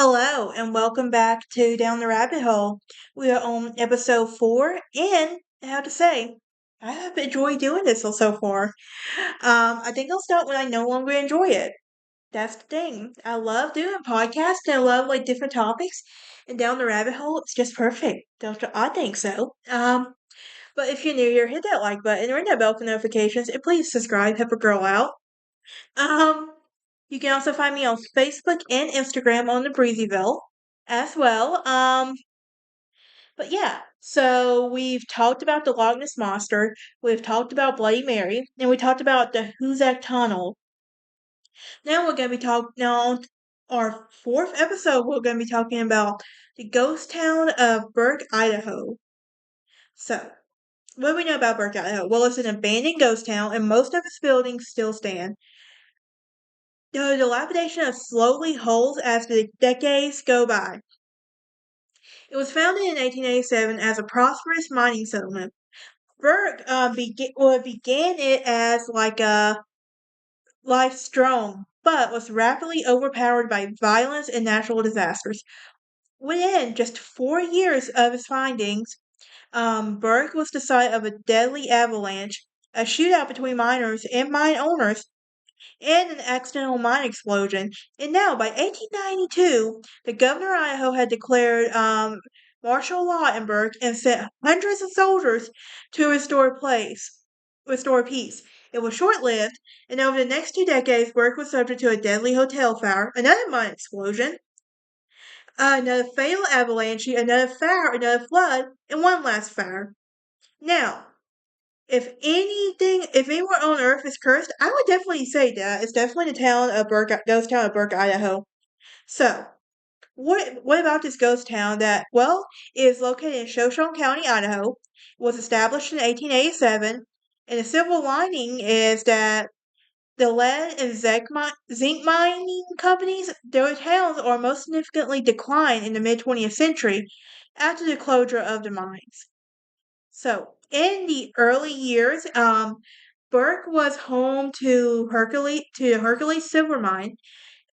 Hello, and welcome back to Down the Rabbit Hole. We are on episode 4, and I have to say, I have enjoyed doing this so far. I think I'll stop when I no longer enjoy it. That's the thing. I love doing podcasts, and I love different topics. And Down the Rabbit Hole, it's just perfect. I think so. But if you're new here, hit that like button, ring that bell for notifications, and please subscribe. Help a girl out. Um, you can also find me on Facebook and Instagram on the Breezyville as well. But yeah, so we've talked about the Loch Ness Monster, we've talked about Bloody Mary, and we talked about the Hoosac Tunnel. Now we're gonna be talking now on our fourth episode. We're gonna be talking about the ghost town of Burke, Idaho. So, what do we know about Burke, Idaho? Well, it's an abandoned ghost town, and most of its buildings still stand. The dilapidation of slowly holds as the decades go by. It was founded in 1887 as a prosperous mining settlement. Burke began it as a life strong, but was rapidly overpowered by violence and natural disasters. Within just 4 years of its findings, Burke was the site of a deadly avalanche, a shootout between miners and mine owners, and an accidental mine explosion. And now, by 1892, the governor of Idaho had declared martial law in Burke and sent hundreds of soldiers to restore peace. It was short-lived, and over the next 2 decades, Burke was subject to a deadly hotel fire, another mine explosion, another fatal avalanche, another fire, another flood, and one last fire. Now, if anywhere on earth is cursed, I would definitely say that it's definitely the ghost town of Burke, Idaho. So, what about this ghost town that is located in Shoshone County, Idaho, was established in 1887, and the silver lining is that the lead and zinc mining companies, their towns are most significantly declined in the mid 20th century after the closure of the mines. So, in the early years, Burke was home to Hercules Silver Mine,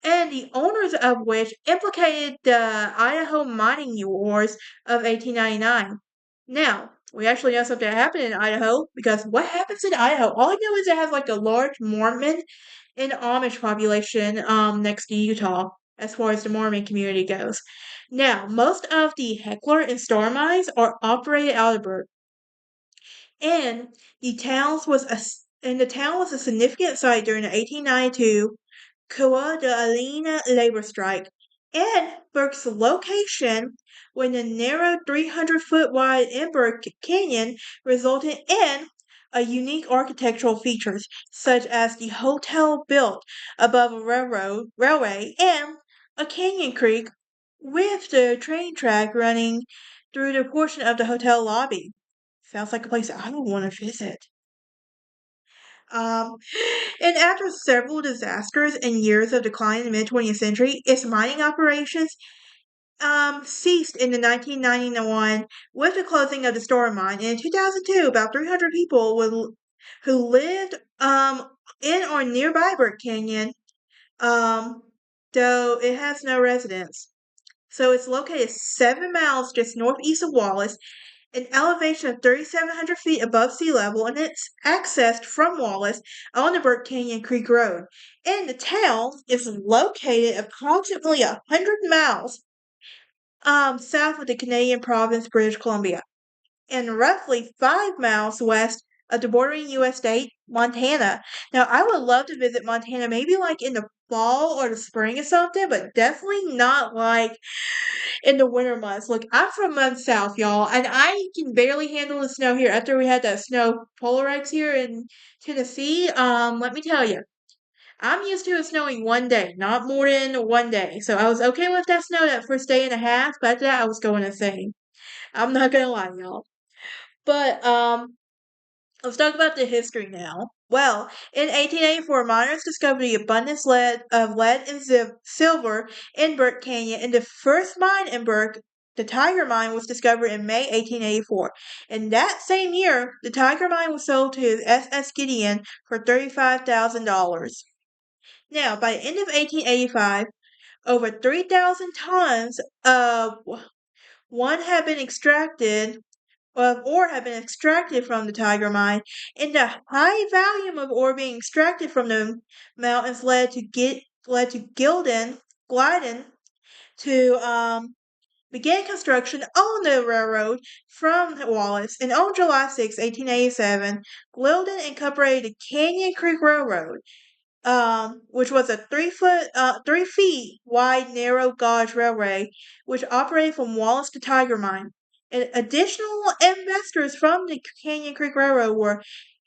and the owners of which implicated the Idaho Mining Wars of 1899. Now, we actually know something happened in Idaho because what happens in Idaho? All I know is it has a large Mormon and Amish population next to Utah as far as the Mormon community goes. Now, most of the Heckler and Star mines are operated out of Burke. And the town was a significant site during the 1892 Kua de Alina labor strike. And Burke's location when the narrow 300-foot wide Burke Canyon resulted in a unique architectural features such as the hotel built above a railway and a canyon creek with the train track running through the portion of the hotel lobby. Sounds like a place I would want to visit. Um, and after several disasters and years of decline in the mid 20th century, its mining operations ceased in the 1991 with the closing of the Star Mine. And in 2002, about 300 people who lived in or nearby Burke Canyon, um, though it has no residents. So it's located 7 miles just northeast of Wallace, an elevation of 3,700 feet above sea level, and it's accessed from Wallace on the Burke Canyon Creek Road. And the town is located approximately 100 miles south of the Canadian province British Columbia, and roughly 5 miles west of the bordering U.S. state, Montana. Now, I would love to visit Montana, maybe in the fall or the spring or something, but definitely not in the winter months. Look, I'm from month south, y'all, and I can barely handle the snow here. After we had that snow polar ice here in Tennessee, let me tell you, I'm used to it snowing one day, not more than one day. So I was okay with that snow that first day and a half, but after that I was going insane. I'm not gonna lie, y'all. But let's talk about the history now. Well, in 1884, miners discovered the abundance of lead and silver in Burke Canyon, and the first mine in Burke, the Tiger Mine, was discovered in May 1884. In that same year, the Tiger Mine was sold to SS Gideon for $35,000. Now, by the end of 1885, over 3,000 tons of one had been extracted or had been extracted from the Tiger Mine, and the high volume of ore being extracted from the mountains led to Glyden to began construction on the railroad from Wallace. And on July 6, 1887, Glyden incorporated the Canyon Creek Railroad, which was a 3 feet wide narrow gauge railway, which operated from Wallace to Tiger Mine. And additional investors from the Canyon Creek Railroad were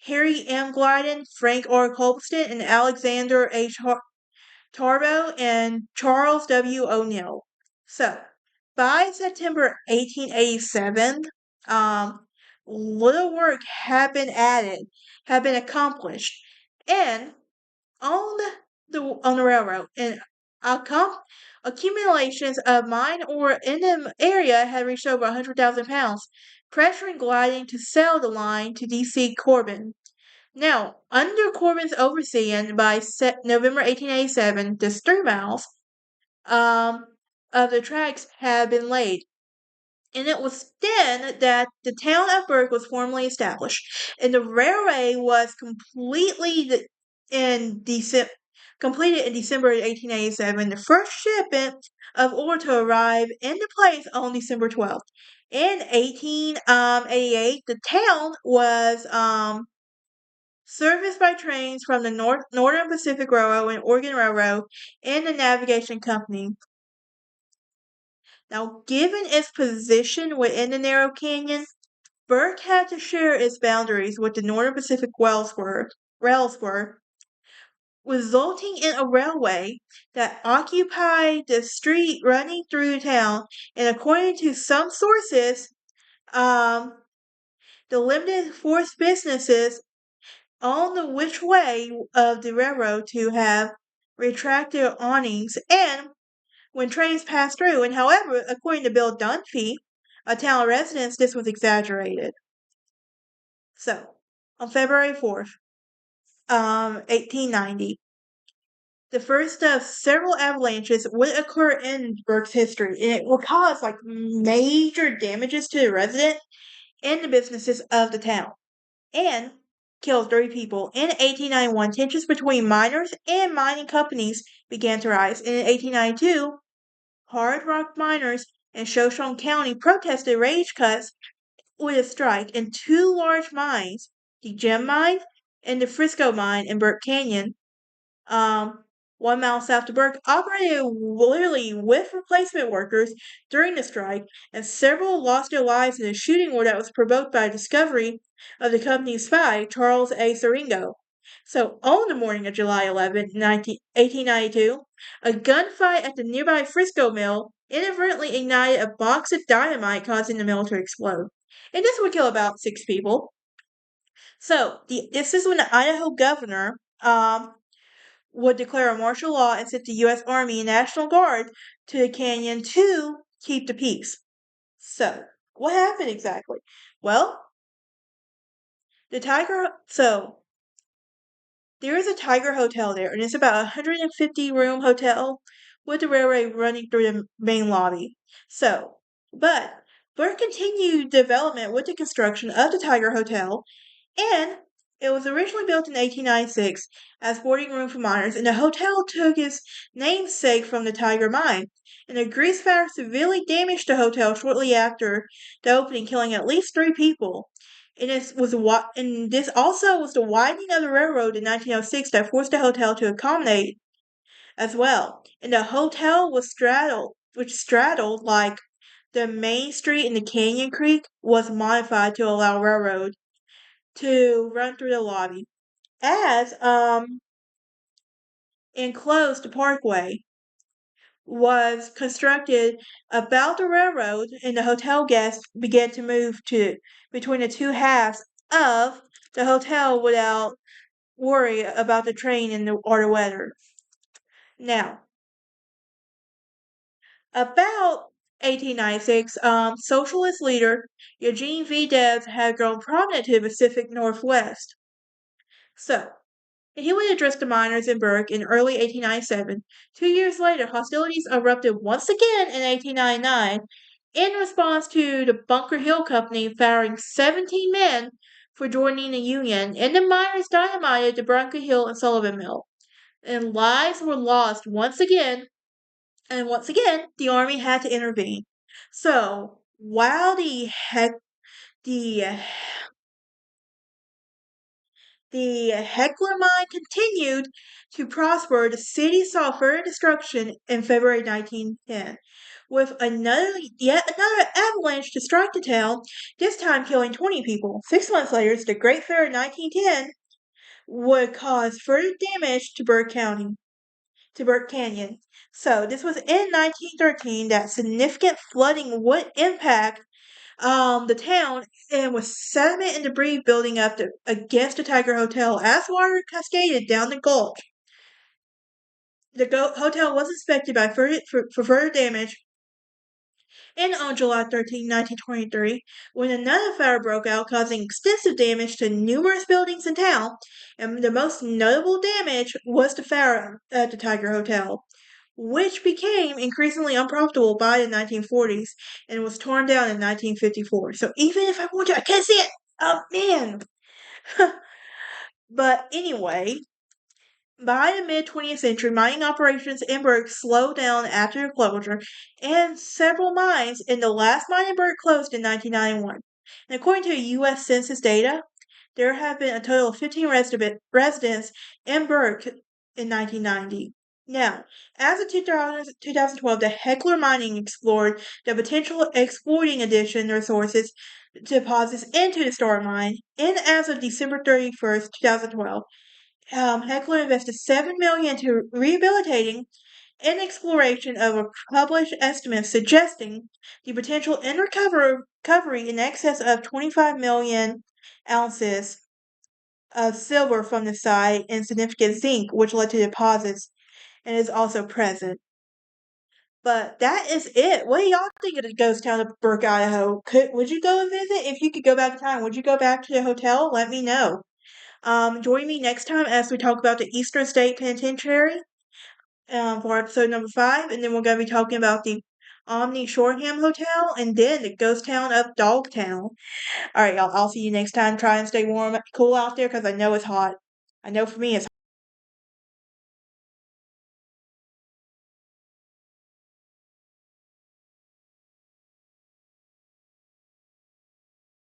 Harry M. Glyden, Frank R. Colston, and Alexander H. Tarbo, and Charles W. O'Neill. So, by September 1887, little work had been accomplished, and on the railroad, and accumulations of mine ore in the area had reached over 100,000 pounds, pressuring Gliding to sell the line to D.C. Corbin. Now, under Corbin's overseeing, by November 1887, just 3 miles of the tracks had been laid. And it was then that the town of Burke was formally established, and the railway was completed in December of 1887. The first shipment of ore to arrive in the place on December 12th. In 1888, the town was serviced by trains from the Northern Pacific Railroad and Oregon Railroad and the Navigation Company. Now, given its position within the narrow canyon, Burke had to share its boundaries with the Northern Pacific railspur, resulting in a railway that occupied the street running through the town, and according to some sources, the limited force businesses on the which way of the railroad to have retracted awnings and when trains passed through. And however, according to Bill Dunphy, a town resident, this was exaggerated. So, on February 4th, 1890, the first of several avalanches would occur in Burke's history, and it will cause major damages to the residents and the businesses of the town, and killed 3 people. In 1891, tensions between miners and mining companies began to rise. And in 1892, hard rock miners in Shoshone County protested wage cuts with a strike in 2 large mines, the Gem Mine and the Frisco Mine in Burke Canyon, 1 mile south of Burke, operated literally with replacement workers during the strike, and several lost their lives in a shooting war that was provoked by the discovery of the company's spy, Charles A. Siringo. So, on the morning of July 11, 1892, a gunfight at the nearby Frisco mill inadvertently ignited a box of dynamite, causing the mill to explode. And this would kill about 6 people. So, this is when the Idaho governor would declare a martial law and send the U.S. Army and National Guard to the canyon to keep the peace. So, what happened exactly? Well, there is a Tiger Hotel there, and it's about a 150-room hotel with the railway running through the main lobby. But Burke continued development with the construction of the Tiger Hotel, and it was originally built in 1896 as boarding room for miners, and the hotel took its namesake from the Tiger Mine. And a grease fire severely damaged the hotel shortly after the opening, killing at least 3 people. And this also was the widening of the railroad in 1906 that forced the hotel to accommodate as well. And the hotel which straddled the main street in the Canyon Creek, was modified to allow railroad to run through the lobby. As enclosed parkway was constructed about the railroad, and the hotel guests began to move to between the 2 halves of the hotel without worry about the train or the weather. Now, about 1896, socialist leader Eugene V. Debs had grown prominent to the Pacific Northwest. So, He would address the miners in Burke in early 1897. 2 years later, hostilities erupted once again in 1899 in response to the Bunker Hill Company firing 17 men for joining the Union, and the miners dynamited the Bunker Hill and Sullivan Mill. And lives were lost once again, and once again, the Army had to intervene. So, while the The Heckler mine continued to prosper. The city saw further destruction in February 1910, with yet another avalanche to strike the town, this time killing 20 people. 6 months later, the Great Fire of 1910 would cause further damage to Burke Canyon. So this was in 1913 that significant flooding would impact the town, and with sediment and debris building up against the Tiger Hotel as water cascaded down the gulch. The hotel was inspected for further damage, and on July 13, 1923, when another fire broke out, causing extensive damage to numerous buildings in town, and the most notable damage was the fire at the Tiger Hotel, which became increasingly unprofitable by the 1940s and was torn down in 1954. So even if I want to, I can't see it. Oh man. But anyway, by the mid 20th century, mining operations in Burke slowed down after the closure, and several mines in the last mine in Burke closed in 1991. And according to U.S. Census data, there have been a total of 15 residents in Burke in 1990. Now, as of 2012, the Heckler Mining explored the potential of exploiting additional resources deposits into the Star Mine, and as of December 31st, 2012, Heckler invested $7 million into rehabilitating and exploration of published estimates suggesting the potential in recovery in excess of 25 million ounces of silver from the site and significant zinc, which led to deposits and is also present. But that is it. What do y'all think of the ghost town of Burke, Idaho? Would you go and visit? If you could go back in time, would you go back to the hotel? Let me know. Join me next time as we talk about the Eastern State Penitentiary for episode number 5, and then we're going to be talking about the Omni Shoreham Hotel and then the ghost town of Dogtown. All right, y'all. I'll see you next time. Try and stay warm, cool out there because I know it's hot. I know for me it's